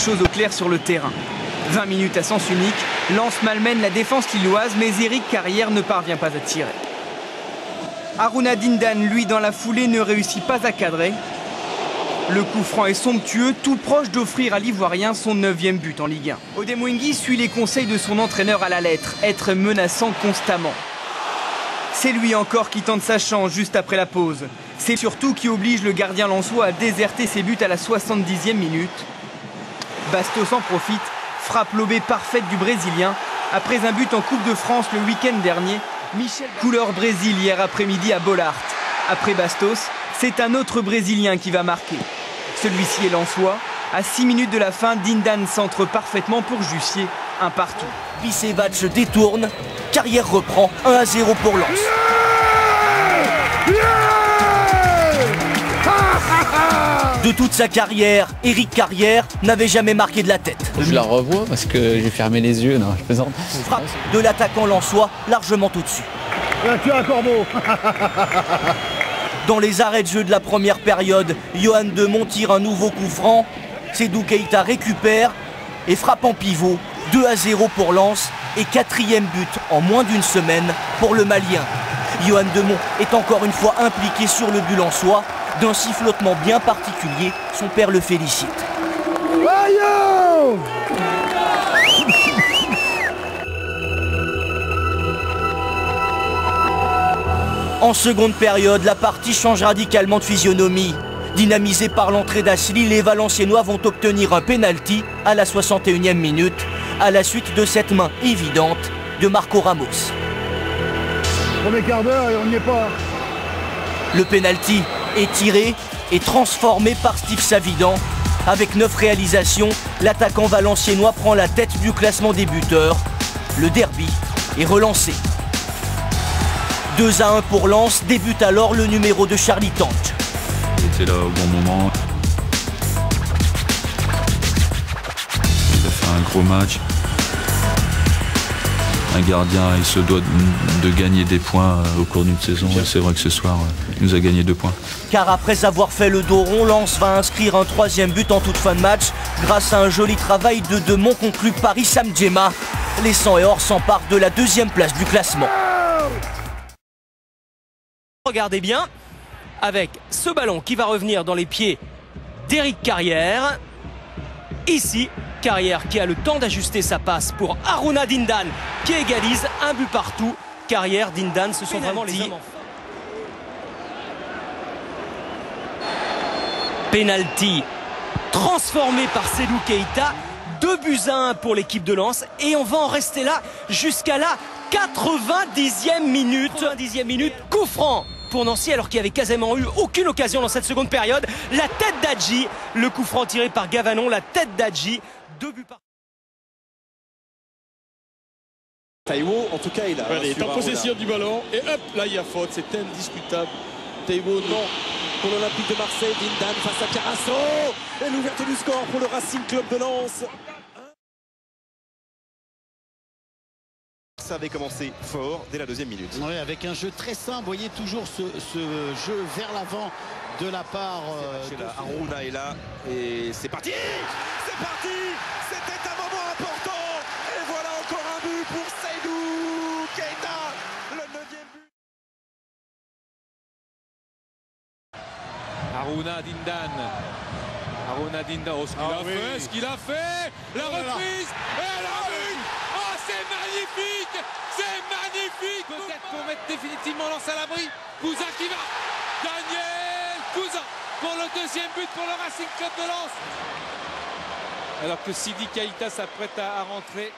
chose au clair sur le terrain. 20 minutes à sens unique, Lens malmène la défense lilloise, mais Éric Carrière ne parvient pas à tirer. Haruna Dindan, lui, dans la foulée, ne réussit pas à cadrer. Le coup franc est somptueux, tout proche d'offrir à l'Ivoirien son 9e but en Ligue 1. Odemwingie suit les conseils de son entraîneur à la lettre, être menaçant constamment. C'est lui encore qui tente sa chance juste après la pause. C'est surtout qui oblige le gardien lensois à déserter ses buts à la 70e minute. Bastos en profite, frappe lobée parfaite du Brésilien. Après un but en Coupe de France le week-end dernier, Michel couleur Brésil hier après-midi à Bollaert. Après Bastos, c'est un autre Brésilien qui va marquer. Celui-ci est lensois. À 6 minutes de la fin, Dindan centre parfaitement pour Jussier, un partout. Bicevac détourne, Carrière reprend, 1-0 pour Lens. De toute sa carrière, Éric Carrière n'avait jamais marqué de la tête. Je la revois parce que j'ai fermé les yeux, non je plaisante. Frappe de l'attaquant lensois largement au-dessus. Tu as un corbeau. Dans les arrêts de jeu de la première période, Yohan Demont tire un nouveau coup franc. Sédou Keïta récupère et frappe en pivot. 2-0 pour Lens et 4e but en moins d'une semaine pour le Malien. Yohan Demont est encore une fois impliqué sur le but lensois. D'un sifflotement bien particulier, son père le félicite. En seconde période, la partie change radicalement de physionomie. Dynamisés par l'entrée d'Asli, les Valenciennois vont obtenir un penalty à la 61e minute, à la suite de cette main évidente de Marco Ramos. Premier quart d'heure et on n'y est pas. Le penalty est tiré et transformé par Steve Savidan. Avec 9 réalisations, l'attaquant valenciennois prend la tête du classement des buteurs. Le derby est relancé. 2-1 pour Lens, débute alors le numéro de Charlie Tange. Il était là au bon moment. Il a fait un gros match. Un gardien, il se doit de gagner des points au cours d'une saison. Et c'est vrai que ce soir, il nous a gagné 2 points. Car après avoir fait le dos rond, Lens va inscrire un 3e but en toute fin de match grâce à un joli travail de Demont conclu par Issam Djema. Les 100 et or s'emparent de la 2e place du classement. Regardez bien, avec ce ballon qui va revenir dans les pieds d'Éric Carrière. Ici, Carrière qui a le temps d'ajuster sa passe pour Haruna Dindan qui égalise, un but partout. Carrière, Dindan, ce sont vraiment les hommes en forme. Penalty transformé par Sédou Keïta. 2-1 pour l'équipe de Lens et on va en rester là jusqu'à la 90e minute. 90e minute, coup franc pour Nancy alors qu'il n'y avait quasiment eu aucune occasion dans cette seconde période. La tête d'Adji, le coup franc tiré par Gavanon, la tête d'Adji, 2 buts par... Taiwo, en tout cas, il est en possession du ballon et hop, là il y a faute, c'est indiscutable. Taiwo, non, pour l'Olympique de Marseille, Dindan face à Carasso et l'ouverture du score pour le Racing Club de Lens. Ça avait commencé fort dès la 2e minute. Oui, avec un jeu très simple, vous voyez toujours ce jeu vers l'avant de la part de Haruna est là et c'est parti. C'est parti. C'était un moment important et voilà encore un but pour Sédou Keïta, le 9e but. Haruna Dindan, oh, ce qu'il a fait, la reprise et la but. Oh, c'est magnifique, c'est magnifique. Peut-être pour mettre définitivement Lens à l'abri. Cousin qui va, Daniel Cousin pour le 2e but pour le Racing Club de Lens. Alors que Sidi Keïta s'apprête à rentrer.